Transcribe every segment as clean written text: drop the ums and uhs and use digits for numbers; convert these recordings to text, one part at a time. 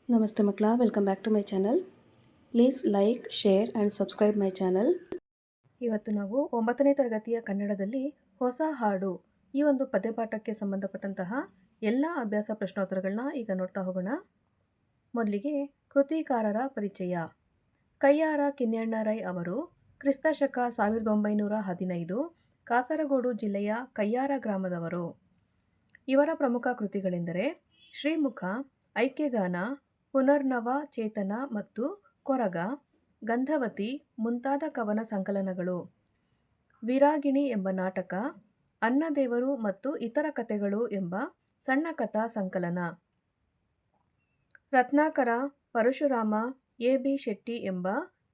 ನಮಸ್ತೆ ಮಕ್ಕಳ, welcome back to my channel. Please like, share and subscribe my channel. ಇವತ್ತು ನಾವು 9ನೇ ತರಗತಿಯ ಕನ್ನಡದಲ್ಲಿ ಹೊಸ ಹಾಡು ಈ ಒಂದು ಪದ್ಯಪಾಠಕ್ಕೆ ಸಂಬಂಧಪಟ್ಟಂತಹ ಎಲ್ಲ ಅಭ್ಯಾಸ ಪ್ರಶ್ನೋತ್ತರಗಳನ್ನ ಈಗ ನೋಡ್ತಾ ಹೋಗೋಣ. ಮೊದಲಿಗೆ ಕೃತಿಕಾರರ ಪರಿಚಯ. ಕಯ್ಯಾರ ಕಿಞ್ಞಣ್ಣ ರೈ ಅವರು ಕ್ರಿಸ್ತಶಕ 1915 ಕಾಸರಗೋಡು ಜಿಲ್ಲೆಯ ಕಯ್ಯಾರ ಗ್ರಾಮದವರು. ಇವರ ಪ್ರಮುಖ ಕೃತಿಗಳೆಂದರೆ ಶ್ರೀಮುಖ, ಐಕ್ಯಗಾನ, ಪುನರ್ನವ ಚೇತನ ಮತ್ತು ಕೊರಗ, ಗಂಧವತಿ ಮುಂತಾದ ಕವನ ಸಂಕಲನಗಳು, ವಿರಾಗಿಣಿ ಎಂಬ ನಾಟಕ, ಅನ್ನದೇವರು ಮತ್ತು ಇತರ ಕಥೆಗಳು ಎಂಬ ಸಣ್ಣ ಕಥಾ ಸಂಕಲನ, ರತ್ನಾಕರ, ಪರಶುರಾಮ, ಎ.ಬಿ. ಶೆಟ್ಟಿ ಎಂಬ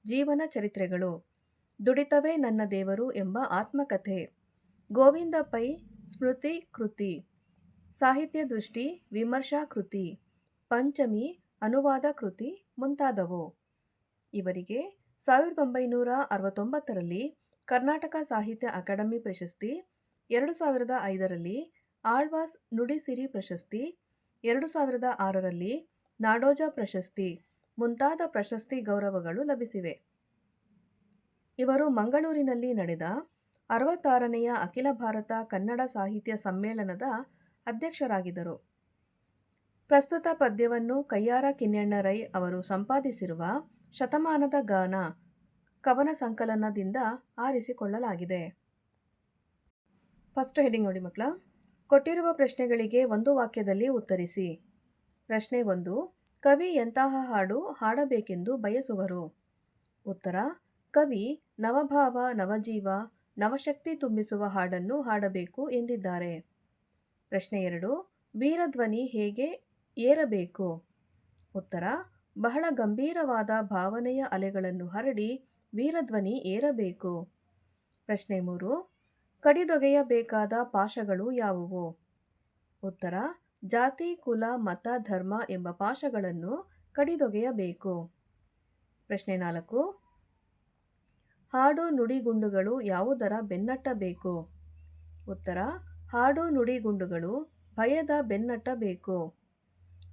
ಜೀವನ ಚರಿತ್ರೆಗಳು, ದುಡಿತವೇ ನನ್ನ ದೇವರು ಎಂಬ ಆತ್ಮಕಥೆ, ಗೋವಿಂದ ಪೈ ಸ್ಮೃತಿ ಕೃತಿ, ಸಾಹಿತ್ಯ ದೃಷ್ಟಿ ವಿಮರ್ಶಾ ಕೃತಿ, ಪಂಚಮಿ ಅನುವಾದ ಕೃತಿ ಮುಂತಾದವು. ಇವರಿಗೆ 1969ರಲ್ಲಿ ಕರ್ನಾಟಕ ಸಾಹಿತ್ಯ ಅಕಾಡೆಮಿ ಪ್ರಶಸ್ತಿ, 2005ರಲ್ಲಿ ಆಳ್ವಾಸ್ ನುಡಿಸಿರಿ ಪ್ರಶಸ್ತಿ, 2006ರಲ್ಲಿ ನಾಡೋಜ ಪ್ರಶಸ್ತಿ ಮುಂತಾದ ಪ್ರಶಸ್ತಿ ಗೌರವಗಳು ಲಭಿಸಿವೆ. ಇವರು ಮಂಗಳೂರಿನಲ್ಲಿ ನಡೆದ 66ನೆಯ ಅಖಿಲ ಭಾರತ ಕನ್ನಡ ಸಾಹಿತ್ಯ ಸಮ್ಮೇಳನದ ಅಧ್ಯಕ್ಷರಾಗಿದ್ದರು. ಪ್ರಸ್ತುತ ಪದ್ಯವನ್ನು ಕಯ್ಯಾರ ಕಿಞ್ಞಣ್ಣ ರೈ ಅವರು ಸಂಪಾದಿಸಿರುವ ಶತಮಾನದ ಗಾನ ಕವನ ಸಂಕಲನದಿಂದ ಆರಿಸಿಕೊಳ್ಳಲಾಗಿದೆ. ಫಸ್ಟ್ ಹೆಡಿಂಗ್ ನೋಡಿ ಮಕ್ಕಳ. ಕೊಟ್ಟಿರುವ ಪ್ರಶ್ನೆಗಳಿಗೆ ಒಂದು ವಾಕ್ಯದಲ್ಲಿ ಉತ್ತರಿಸಿ. ಪ್ರಶ್ನೆ 1. ಕವಿ ಎಂತಹ ಹಾಡು ಹಾಡಬೇಕೆಂದು ಬಯಸುವರು? ಉತ್ತರ: ಕವಿ ನವಭಾವ, ನವಜೀವ, ನವಶಕ್ತಿ ತುಂಬಿಸುವ ಹಾಡನ್ನು ಹಾಡಬೇಕು ಎಂದಿದ್ದಾರೆ. ಪ್ರಶ್ನೆ 2. ವೀರಧ್ವನಿ ಹೇಗೆ ಏರಬೇಕು? ಉತ್ತರ: ಬಹಳ ಗಂಭೀರವಾದ ಭಾವನೆಯ ಅಲೆಗಳನ್ನು ಹರಡಿ ವೀರಧ್ವನಿ ಏರಬೇಕು. ಪ್ರಶ್ನೆ 3. ಕಡಿದೊಗೆಯಬೇಕಾದ ಪಾಶಗಳು ಯಾವುವು? ಉತ್ತರ: ಜಾತಿ, ಕುಲ, ಮತ, ಧರ್ಮ ಎಂಬ ಪಾಶಗಳನ್ನು ಕಡಿದೊಗೆಯಬೇಕು. ಪ್ರಶ್ನೆ 4. ಹಾಡು ನುಡಿಗುಂಡುಗಳು ಯಾವುದರ ಬೆನ್ನಟ್ಟಬೇಕು? ಉತ್ತರ: ಹಾಡು ನುಡಿಗುಂಡುಗಳು ಭಯದ ಬೆನ್ನಟ್ಟಬೇಕು.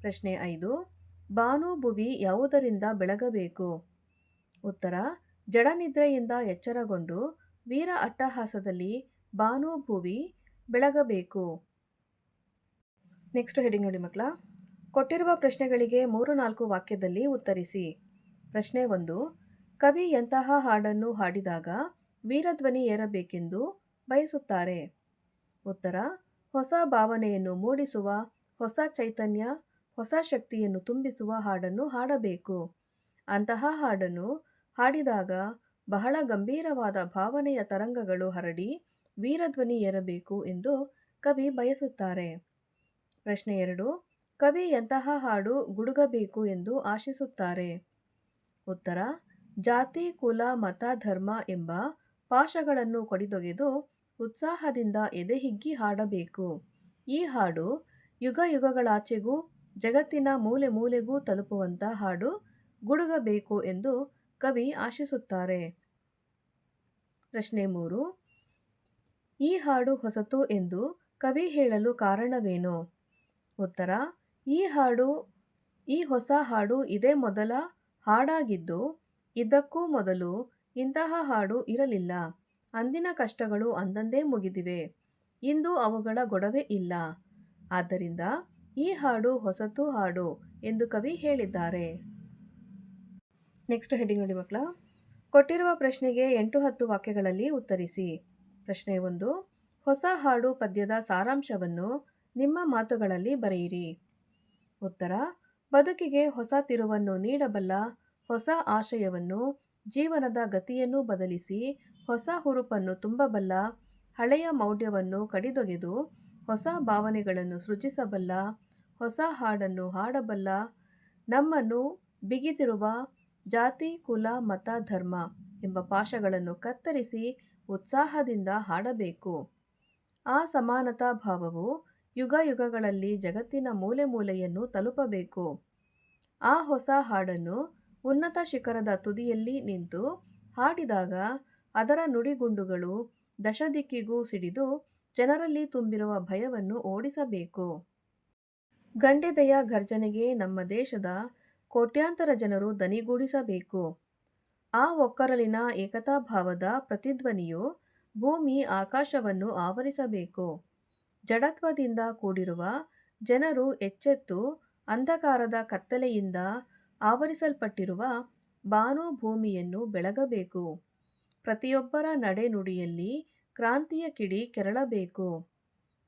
ಪ್ರಶ್ನೆ 5. ಬಾನು ಭುವಿ ಯಾವುದರಿಂದ ಬೆಳಗಬೇಕು? ಉತ್ತರ: ಜಡನಿದ್ರೆಯಿಂದ ಎಚ್ಚರಗೊಂಡು ವೀರ ಅಟ್ಟಹಾಸದಲ್ಲಿ ಬಾನು ಭುವಿ ಬೆಳಗಬೇಕು. ನೆಕ್ಸ್ಟ್ ಹೆಡಿಂಗ್ ನೋಡಿ ಮಕ್ಕಳ. ಕೊಟ್ಟಿರುವ ಪ್ರಶ್ನೆಗಳಿಗೆ 3-4 ವಾಕ್ಯದಲ್ಲಿ ಉತ್ತರಿಸಿ. ಪ್ರಶ್ನೆ 1. ಕವಿ ಎಂತಹ ಹಾಡನ್ನು ಹಾಡಿದಾಗ ವೀರಧ್ವನಿ ಏರಬೇಕೆಂದು ಬಯಸುತ್ತಾರೆ? ಉತ್ತರ: ಹೊಸ ಭಾವನೆಯನ್ನು ಮೂಡಿಸುವ, ಹೊಸ ಚೈತನ್ಯ, ಹೊಸ ಶಕ್ತಿಯನ್ನು ತುಂಬಿಸುವ ಹಾಡನ್ನು ಹಾಡಬೇಕು. ಅಂತಹ ಹಾಡನ್ನು ಹಾಡಿದಾಗ ಬಹಳ ಗಂಭೀರವಾದ ಭಾವನೆಯ ತರಂಗಗಳು ಹರಡಿ ವೀರಧ್ವನಿ ಏರಬೇಕು ಎಂದು ಕವಿ ಬಯಸುತ್ತಾರೆ. ಪ್ರಶ್ನೆ 2. ಕವಿ ಎಂತಹ ಹಾಡು ಗುಡುಗಬೇಕು ಎಂದು ಆಶಿಸುತ್ತಾರೆ? ಉತ್ತರ: ಜಾತಿ, ಕುಲ, ಮತ, ಧರ್ಮ ಎಂಬ ಪಾಶಗಳನ್ನು ಕಡಿದೊಗೆದು ಉತ್ಸಾಹದಿಂದ ಎದೆಹಿಗ್ಗಿ ಹಾಡಬೇಕು. ಈ ಹಾಡು ಯುಗ ಯುಗಗಳಾಚೆಗೂ ಜಗತ್ತಿನ ಮೂಲೆ ಮೂಲೆಗೂ ತಲುಪುವಂಥ ಹಾಡು ಗುಡುಗಬೇಕು ಎಂದು ಕವಿ ಆಶಿಸುತ್ತಾರೆ. ಪ್ರಶ್ನೆ 3. ಈ ಹಾಡು ಹೊಸತು ಎಂದು ಕವಿ ಹೇಳಲು ಕಾರಣವೇನು? ಉತ್ತರ: ಈ ಹೊಸ ಹಾಡು ಇದೇ ಮೊದಲ ಹಾಡಾಗಿದ್ದು, ಇದಕ್ಕೂ ಮೊದಲು ಇಂತಹ ಹಾಡು ಇರಲಿಲ್ಲ. ಅಂದಿನ ಕಷ್ಟಗಳು ಅಂದಂದೇ ಮುಗಿದಿವೆ. ಇಂದು ಅವುಗಳ ಗೊಡವೆ ಇಲ್ಲ. ಆದ್ದರಿಂದ ಈ ಹಾಡು ಹೊಸತು ಹಾಡು ಎಂದು ಕವಿ ಹೇಳಿದ್ದಾರೆ. ನೆಕ್ಸ್ಟ್ ಹೆಡಿಂಗ್ ನೋಡಿ ಮಕ್ಕಳ. ಕೊಟ್ಟಿರುವ ಪ್ರಶ್ನೆಗೆ 8-10 ವಾಕ್ಯಗಳಲ್ಲಿ ಉತ್ತರಿಸಿ. ಪ್ರಶ್ನೆ 1. ಹೊಸ ಹಾಡು ಪದ್ಯದ ಸಾರಾಂಶವನ್ನು ನಿಮ್ಮ ಮಾತುಗಳಲ್ಲಿ ಬರೆಯಿರಿ. ಉತ್ತರ: ಬದುಕಿಗೆ ಹೊಸ ತಿರುವನ್ನು ನೀಡಬಲ್ಲ, ಹೊಸ ಆಶಯವನ್ನು, ಜೀವನದ ಗತಿಯನ್ನು ಬದಲಿಸಿ ಹೊಸ ಹುರುಪನ್ನು ತುಂಬಬಲ್ಲ, ಹಳೆಯ ಮೌಢ್ಯವನ್ನು ಕಡಿದೊಗೆದು ಹೊಸ ಭಾವನೆಗಳನ್ನು ಸೃಜಿಸಬಲ್ಲ, ಹೊಸ ಹಾಡನ್ನು ಹಾಡಬಲ್ಲ, ನಮ್ಮನ್ನು ಬಿಗಿದಿರುವ ಜಾತಿ, ಕುಲ, ಮತ, ಧರ್ಮ ಎಂಬ ಪಾಶಗಳನ್ನು ಕತ್ತರಿಸಿ ಉತ್ಸಾಹದಿಂದ ಹಾಡಬೇಕು. ಆ ಸಮಾನತಾ ಭಾವವು ಯುಗ ಯುಗಗಳಲ್ಲಿ ಜಗತ್ತಿನ ಮೂಲೆ ಮೂಲೆಯನ್ನು ತಲುಪಬೇಕು. ಆ ಹೊಸ ಹಾಡನ್ನು ಉನ್ನತ ಶಿಖರದ ತುದಿಯಲ್ಲಿ ನಿಂತು ಹಾಡಿದಾಗ ಅದರ ನುಡಿಗುಂಡುಗಳು ದಶದಿಕ್ಕಿಗೂ ಸಿಡಿದು ಜನರಲ್ಲಿ ತುಂಬಿರುವ ಭಯವನ್ನು ಓಡಿಸಬೇಕು. ಗಂಡೆದೆಯ ಘರ್ಜನೆಗೆ ನಮ್ಮ ದೇಶದ ಕೋಟ್ಯಾಂತರ ಜನರು ದನಿಗೂಡಿಸಬೇಕು. ಆ ಒಕ್ಕರಲಿನ ಏಕತಾಭಾವದ ಪ್ರತಿಧ್ವನಿಯು ಭೂಮಿ ಆಕಾಶವನ್ನು ಆವರಿಸಬೇಕು. ಜಡತ್ವದಿಂದ ಕೂಡಿರುವ ಜನರು ಎಚ್ಚೆತ್ತು ಅಂಧಕಾರದ ಕತ್ತಲೆಯಿಂದ ಆವರಿಸಲ್ಪಟ್ಟಿರುವ ಭಾನು ಭೂಮಿಯನ್ನು ಬೆಳಗಬೇಕು. ಪ್ರತಿಯೊಬ್ಬರ ನಡೆನುಡಿಯಲ್ಲಿ ಕ್ರಾಂತಿಯ ಕಿಡಿ ಕೆರಳಬೇಕು.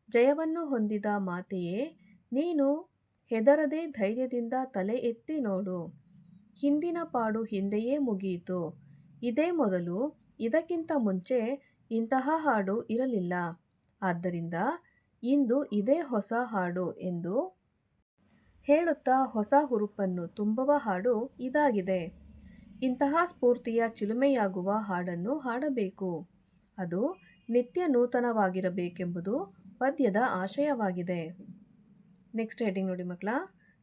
ಜಯವನ್ನು ಹೊಂದಿದ ಮಾತೆಯೇ, ನೀನು ಹೆದರದೆ ಧೈರ್ಯದಿಂದ ತಲೆ ಎತ್ತಿ ನೋಡು. ಹಿಂದಿನ ಪಾಡು ಹಿಂದೆಯೇ ಮುಗಿಯಿತು. ಇದೇ ಮೊದಲು, ಇದಕ್ಕಿಂತ ಮುಂಚೆ ಇಂತಹ ಹಾಡು ಇರಲಿಲ್ಲ. ಆದ್ದರಿಂದ ಇಂದು ಇದೇ ಹೊಸ ಹಾಡು ಎಂದು ಹೇಳುತ್ತಾ ಹೊಸ ಹುರುಪನ್ನು ತುಂಬುವ ಹಾಡು ಇದಾಗಿದೆ. ಇಂತಹ ಸ್ಫೂರ್ತಿಯ ಚಿಲುಮೆಯಾಗುವ ಹಾಡನ್ನು ಹಾಡಬೇಕು. ಅದು ನಿತ್ಯ ನೂತನವಾಗಿರಬೇಕೆಂಬುದು ಪದ್ಯದ ಆಶಯವಾಗಿದೆ. ನೆಕ್ಸ್ಟ್ ಹೆಡಿಂಗ್ ನೋಡಿ ಮಕ್ಕಳ.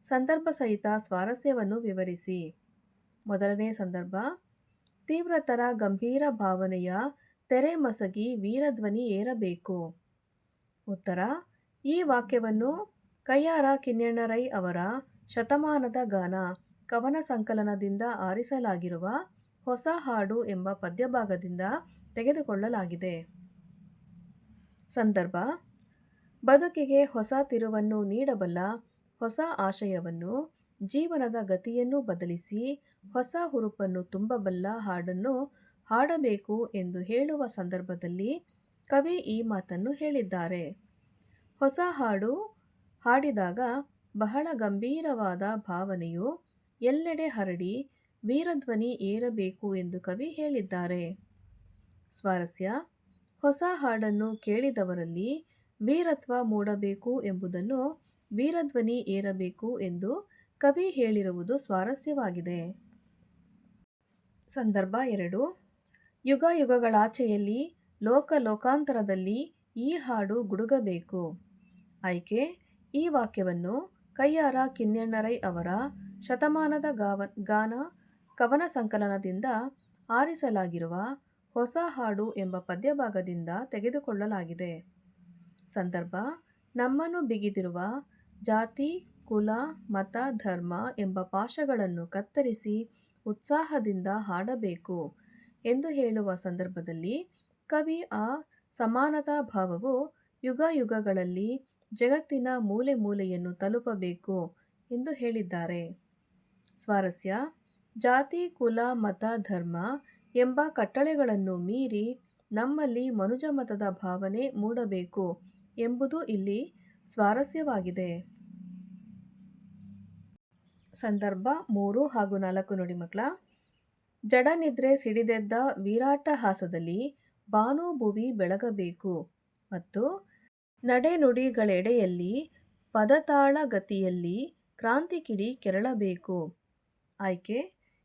ಸಂದರ್ಭ ಸಹಿತ ಸ್ವಾರಸ್ಯವನ್ನು ವಿವರಿಸಿ. ಮೊದಲನೇ ಸಂದರ್ಭ, ತೀವ್ರತರ ಗಂಭೀರ ಭಾವನೆಯ ತೆರೆ ಮಸಗಿ ವೀರಧ್ವನಿ ಏರಬೇಕು. ಉತ್ತರ, ಈ ವಾಕ್ಯವನ್ನು ಕಯ್ಯಾರ ಕಿಞ್ಞಣ್ಣರೈ ಅವರ ಶತಮಾನದ ಗಾನ ಕವನ ಸಂಕಲನದಿಂದ ಆರಿಸಲಾಗಿರುವ ಹೊಸ ಹಾಡು ಎಂಬ ಪದ್ಯಭಾಗದಿಂದ ತೆಗೆದುಕೊಳ್ಳಲಾಗಿದೆ. ಸಂದರ್ಭ, ಬದುಕಿಗೆ ಹೊಸ ತಿರುವನ್ನು ನೀಡಬಲ್ಲ, ಹೊಸ ಆಶಯವನ್ನು, ಜೀವನದ ಗತಿಯನ್ನು ಬದಲಿಸಿ ಹೊಸ ಹುರುಪನ್ನು ತುಂಬಬಲ್ಲ ಹಾಡನ್ನು ಹಾಡಬೇಕು ಎಂದು ಹೇಳುವ ಸಂದರ್ಭದಲ್ಲಿ ಕವಿ ಈ ಮಾತನ್ನು ಹೇಳಿದ್ದಾರೆ. ಹೊಸ ಹಾಡು ಹಾಡಿದಾಗ ಬಹಳ ಗಂಭೀರವಾದ ಭಾವನೆಯು ಎಲ್ಲೆಡೆ ಹರಡಿ ವೀರಧ್ವನಿ ಏರಬೇಕು ಎಂದು ಕವಿ ಹೇಳಿದ್ದಾರೆ. ಸ್ವಾರಸ್ಯ, ಹೊಸ ಹಾಡನ್ನು ಕೇಳಿದವರಲ್ಲಿ ವೀರತ್ವ ಮೂಡಬೇಕು ಎಂಬುದನ್ನು ವೀರಧ್ವನಿ ಏರಬೇಕು ಎಂದು ಕವಿ ಹೇಳಿರುವುದು ಸ್ವಾರಸ್ಯವಾಗಿದೆ. ಸಂದರ್ಭ 2, ಯುಗ ಯುಗಗಳಾಚೆಯಲ್ಲಿ ಲೋಕ ಲೋಕಾಂತರದಲ್ಲಿ ಈ ಹಾಡು ಗುಡುಗಬೇಕು. ಆಯ್ಕೆ, ಈ ವಾಕ್ಯವನ್ನು ಕಯ್ಯಾರ ಕಿಞ್ಞಣ್ಣರೈ ಅವರ ಶತಮಾನದ ಗಾನ ಕವನ ಸಂಕಲನದಿಂದ ಆರಿಸಲಾಗಿರುವ ಹೊಸ ಹಾಡು ಎಂಬ ಪದ್ಯಭಾಗದಿಂದ ತೆಗೆದುಕೊಳ್ಳಲಾಗಿದೆ. ಸಂದರ್ಭ, ನಮ್ಮನ್ನು ಬಿಗಿದಿರುವ ಜಾತಿ, ಕುಲ, ಮತ, ಧರ್ಮ ಎಂಬ ಪಾಶಗಳನ್ನು ಕತ್ತರಿಸಿ ಉತ್ಸಾಹದಿಂದ ಹಾಡಬೇಕು ಎಂದು ಹೇಳುವ ಸಂದರ್ಭದಲ್ಲಿ ಕವಿ ಆ ಸಮಾನತಾ ಭಾವವು ಯುಗ ಯುಗಗಳಲ್ಲಿ ಜಗತ್ತಿನ ಮೂಲೆ ಮೂಲೆಯನ್ನು ತಲುಪಬೇಕು ಎಂದು ಹೇಳಿದ್ದಾರೆ. ಸ್ವಾರಸ್ಯ, ಜಾತಿ, ಕುಲ, ಮತ, ಧರ್ಮ ಎಂಬ ಕಟ್ಟಳೆಗಳನ್ನು ಮೀರಿ ನಮ್ಮಲ್ಲಿ ಮನುಜಮತದ ಭಾವನೆ ಮೂಡಬೇಕು ಎಂಬುದು ಇಲ್ಲಿ ಸ್ವಾರಸ್ಯವಾಗಿದೆ. ಸಂದರ್ಭ 3 ಹಾಗೂ 4 ನೋಡಿ ಮಕ್ಕಳ. ಜಡನಿದ್ರೆ ಸಿಡಿದೆದ್ದ ವೀರಾಟ್ಟಹಾಸದಲ್ಲಿ ಭಾನು ಭುವಿ ಬೆಳಗಬೇಕು ಮತ್ತು ನಡೆನುಡಿಗಳೆಡೆಯಲ್ಲಿ ಪದತಾಳ ಗತಿಯಲ್ಲಿ ಕ್ರಾಂತಿ ಕಿಡಿ ಕೆರಳಬೇಕು. ಆಯ್ಕೆ,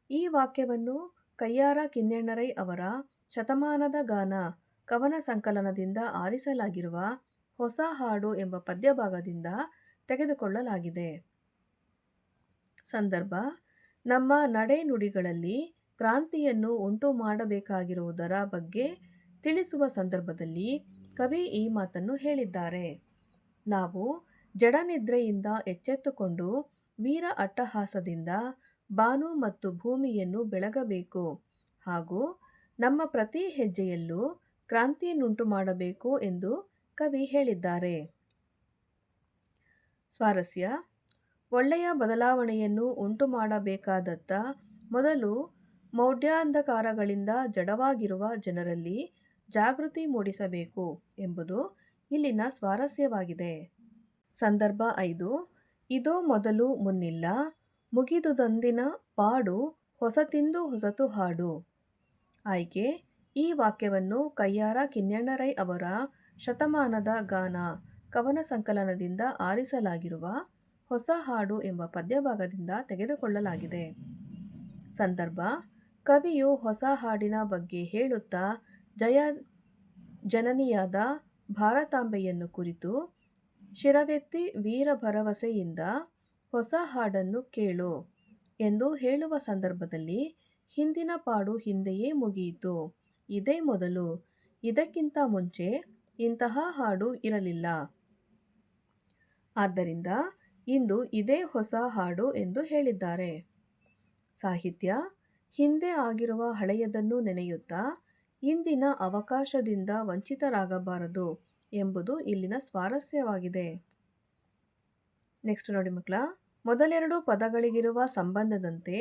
ಈ ವಾಕ್ಯವನ್ನು ಕಯ್ಯಾರ ಕಿಞ್ಞಣ್ಣರೈ ಅವರ ಶತಮಾನದ ಗಾನ ಕವನ ಸಂಕಲನದಿಂದ ಆರಿಸಲಾಗಿರುವ ಹೊಸ ಹಾಡು ಎಂಬ ಪದ್ಯಭಾಗದಿಂದ ತೆಗೆದುಕೊಳ್ಳಲಾಗಿದೆ. ಸಂದರ್ಭ, ನಮ್ಮ ನಡೆನುಡಿಗಳಲ್ಲಿ ಕ್ರಾಂತಿಯನ್ನು ಉಂಟು ಮಾಡಬೇಕಾಗಿರುವುದರ ಬಗ್ಗೆ ತಿಳಿಸುವ ಸಂದರ್ಭದಲ್ಲಿ ಕವಿ ಈ ಮಾತನ್ನು ಹೇಳಿದ್ದಾರೆ. ನಾವು ಜಡನಿದ್ರೆಯಿಂದ ಎಚ್ಚೆತ್ತುಕೊಂಡು ವೀರ ಅಟ್ಟಹಾಸದಿಂದ ಭಾನು ಮತ್ತು ಭೂಮಿಯನ್ನು ಬೆಳಗಬೇಕು ಹಾಗೂ ನಮ್ಮ ಪ್ರತಿ ಹೆಜ್ಜೆಯಲ್ಲೂ ಕ್ರಾಂತಿಯನ್ನುಂಟು ಮಾಡಬೇಕು ಎಂದು ಕವಿ ಹೇಳಿದ್ದಾರೆ. ಸ್ವಾರಸ್ಯ, ಒಳ್ಳೆಯ ಬದಲಾವಣೆಯನ್ನು ಉಂಟು ಮಾಡಬೇಕಾದತ್ತ ಮೊದಲು ಮೌಢ್ಯಾಂಧಕಾರಗಳಿಂದ ಜಡವಾಗಿರುವ ಜನರಲ್ಲಿ ಜಾಗೃತಿ ಮೂಡಿಸಬೇಕು ಎಂಬುದು ಇಲ್ಲಿನ ಸ್ವಾರಸ್ಯವಾಗಿದೆ. ಸಂದರ್ಭ 5, ಇದೋ ಮೊದಲು ಮುನ್ನಿಲ್ಲ, ಮುಗಿದುದೊಂದಿನ ಪಾಡು ಹೊಸತಿಂದು ಹೊಸತು ಹಾಡು. ಆಯ್ಕೆ, ಈ ವಾಕ್ಯವನ್ನು ಕಯ್ಯಾರ ಕಿಞ್ಞಣ್ಣರೈ ಅವರ ಶತಮಾನದ ಗಾನ ಕವನ ಸಂಕಲನದಿಂದ ಆರಿಸಲಾಗಿರುವ ಹೊಸ ಹಾಡು ಎಂಬ ಪದ್ಯಭಾಗದಿಂದ ತೆಗೆದುಕೊಳ್ಳಲಾಗಿದೆ. ಸಂದರ್ಭ, ಕವಿಯು ಹೊಸ ಹಾಡಿನ ಬಗ್ಗೆ ಹೇಳುತ್ತಾ ಜಯ ಜನನಿಯಾದ ಭಾರತಾಂಬೆಯನ್ನು ಕುರಿತು ಶಿರವೆತ್ತಿ ವೀರ ಭರವಸೆಯಿಂದ ಹೊಸ ಹಾಡನ್ನು ಕೇಳು ಎಂದು ಹೇಳುವ ಸಂದರ್ಭದಲ್ಲಿ ಹಿಂದಿನ ಪಾಡು ಹಿಂದೆಯೇ ಮುಗಿಯಿತು. ಇದೇ ಮೊದಲು, ಇದಕ್ಕಿಂತ ಮುಂಚೆ ಇಂತಹ ಹಾಡು ಇರಲಿಲ್ಲ. ಆದ್ದರಿಂದ ಇಂದು ಇದೇ ಹೊಸ ಹಾಡು ಎಂದು ಹೇಳಿದ್ದಾರೆ. ಸಾಹಿತ್ಯ: ಹಿಂದೆ ಆಗಿರುವ ಹಳೆಯದನ್ನು ನೆನೆಯುತ್ತಾ ಇಂದಿನ ಅವಕಾಶದಿಂದ ವಂಚಿತರಾಗಬಾರದು ಎಂಬುದು ಇಲ್ಲಿನ ಸ್ವಾರಸ್ಯವಾಗಿದೆ. ನೆಕ್ಸ್ಟ್ ನೋಡಿ ಮಕ್ಕಳ, ಮೊದಲೆರಡು ಪದಗಳಿಗಿರುವ ಸಂಬಂಧದಂತೆ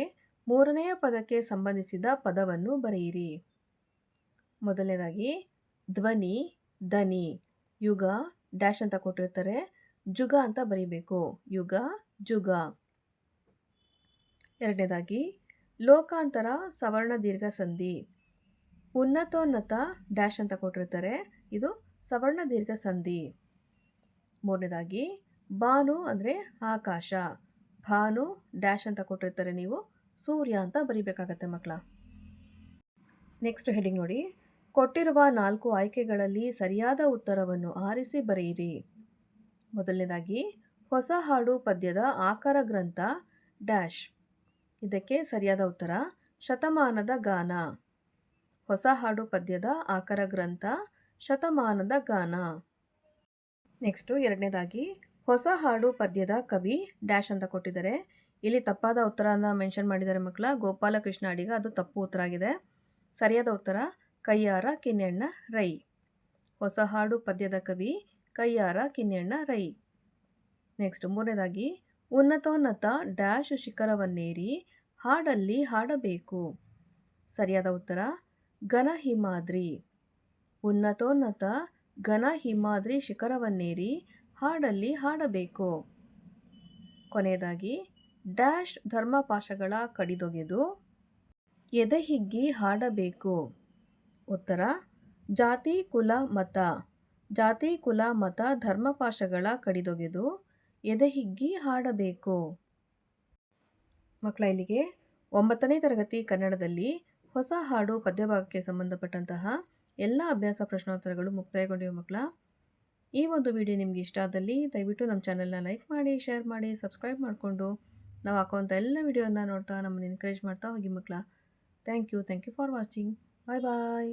ಮೂರನೆಯ ಪದಕ್ಕೆ ಸಂಬಂಧಿಸಿದ ಪದವನ್ನು ಬರೆಯಿರಿ. ಮೊದಲನೇದಾಗಿ ಧ್ವನಿ, ದನಿ, ಯುಗ ಡ್ಯಾಶ್ ಅಂತ ಕೊಟ್ಟಿರ್ತಾರೆ, ಜುಗ ಅಂತ ಬರೀಬೇಕು. ಯುಗ, ಜುಗ. ಎರಡನೇದಾಗಿ ಲೋಕಾಂತರ ಸವರ್ಣ ದೀರ್ಘ ಸಂಧಿ, ಉನ್ನತೋನ್ನತ ಡ್ಯಾಶ್ ಅಂತ ಕೊಟ್ಟಿರ್ತಾರೆ, ಇದು ಸವರ್ಣ ದೀರ್ಘ ಸಂಧಿ. ಮೂರನೇದಾಗಿ ಭಾನು ಅಂದರೆ ಆಕಾಶ, ಭಾನು ಡ್ಯಾಶ್ ಅಂತ ಕೊಟ್ಟಿರ್ತಾರೆ, ನೀವು ಸೂರ್ಯ ಅಂತ ಬರೀಬೇಕಾಗತ್ತೆ ಮಕ್ಕಳ. ನೆಕ್ಸ್ಟ್ ಹೆಡಿಂಗ್ ನೋಡಿ, ಕೊಟ್ಟಿರುವ 4 ಆಯ್ಕೆಗಳಲ್ಲಿ ಸರಿಯಾದ ಉತ್ತರವನ್ನು ಆರಿಸಿ ಬರೆಯಿರಿ. ಮೊದಲನೇದಾಗಿ ಹೊಸ ಹಾಡು ಪದ್ಯದ ಆಕರ ಗ್ರಂಥ ಡ್ಯಾಶ್. ಇದಕ್ಕೆ ಸರಿಯಾದ ಉತ್ತರ ಶತಮಾನದ ಗಾನ. ಹೊಸ ಹಾಡು ಪದ್ಯದ ಆಕರ ಗ್ರಂಥ ಶತಮಾನದ ಗಾನ. ನೆಕ್ಸ್ಟು ಎರಡನೇದಾಗಿ ಹೊಸ ಹಾಡು ಪದ್ಯದ ಕವಿ ಡ್ಯಾಶ್ ಅಂತ ಕೊಟ್ಟಿದ್ದಾರೆ. ಇಲ್ಲಿ ತಪ್ಪಾದ ಉತ್ತರನ ಮೆನ್ಷನ್ ಮಾಡಿದ್ದಾರೆ ಮಕ್ಕಳ, ಗೋಪಾಲಕೃಷ್ಣ ಅಡಿಗ, ಅದು ತಪ್ಪು ಉತ್ತರ ಆಗಿದೆ. ಸರಿಯಾದ ಉತ್ತರ ಕಯ್ಯಾರ ಕಿಞ್ಞಣ್ಣ ರೈ. ಹೊಸ ಹಾಡು ಪದ್ಯದ ಕವಿ ಕಯ್ಯಾರ ಕಿಞ್ಞಣ್ಣ ರೈ. ನೆಕ್ಸ್ಟ್ ಮೂರನೇದಾಗಿ ಉನ್ನತೋನ್ನತ ಡ್ಯಾಶ್ ಶಿಖರವನ್ನೇರಿ ಹಾಡಲ್ಲಿ ಹಾಡಬೇಕು. ಸರಿಯಾದ ಉತ್ತರ ಘನ ಹಿಮಾದ್ರಿ. ಉನ್ನತೋನ್ನತ ಘನ ಹಿಮಾದ್ರಿ ಶಿಖರವನ್ನೇರಿ ಹಾಡಲ್ಲಿ ಹಾಡಬೇಕು. ಕೊನೆಯದಾಗಿ ಡ್ಯಾಶ್ ಧರ್ಮಪಾಶಗಳ ಕಡಿದೊಗೆದು ಎದೆಹಿಗ್ಗಿ ಹಾಡಬೇಕು. ಉತ್ತರ ಜಾತಿ ಕುಲ ಮತ. ಜಾತಿ ಕುಲ ಮತ ಧರ್ಮಪಾಶಗಳ ಕಡಿದೊಗೆದು ಎದೆಹಿಗ್ಗಿ ಹಾಡಬೇಕು. ಮಕ್ಕಳ, ಇಲ್ಲಿಗೆ 9ನೇ ತರಗತಿ ಕನ್ನಡದಲ್ಲಿ ಹೊಸ ಹಾಡು ಪದ್ಯಭಾಗಕ್ಕೆ ಸಂಬಂಧಪಟ್ಟಂತಹ ಎಲ್ಲ ಅಭ್ಯಾಸ ಪ್ರಶ್ನೋತ್ತರಗಳು ಮುಕ್ತಾಯಗೊಂಡಿವೆ ಮಕ್ಕಳ. ಈ ಒಂದು ವಿಡಿಯೋ ನಿಮ್ಗೆ ಇಷ್ಟ ಆದಲ್ಲಿ ದಯವಿಟ್ಟು ನಮ್ಮ ಚಾನಲ್ನ ಲೈಕ್ ಮಾಡಿ, ಶೇರ್ ಮಾಡಿ, ಸಬ್ಸ್ಕ್ರೈಬ್ ಮಾಡಿಕೊಂಡು ನಾವು ಹಾಕುವಂಥ ಎಲ್ಲ ವಿಡಿಯೋನ ನೋಡ್ತಾ ನಮ್ಮನ್ನು ಎನ್ಕರೇಜ್ ಮಾಡ್ತಾ ಹೋಗಿ ಮಕ್ಕಳ. Thank you for watching. Bye bye.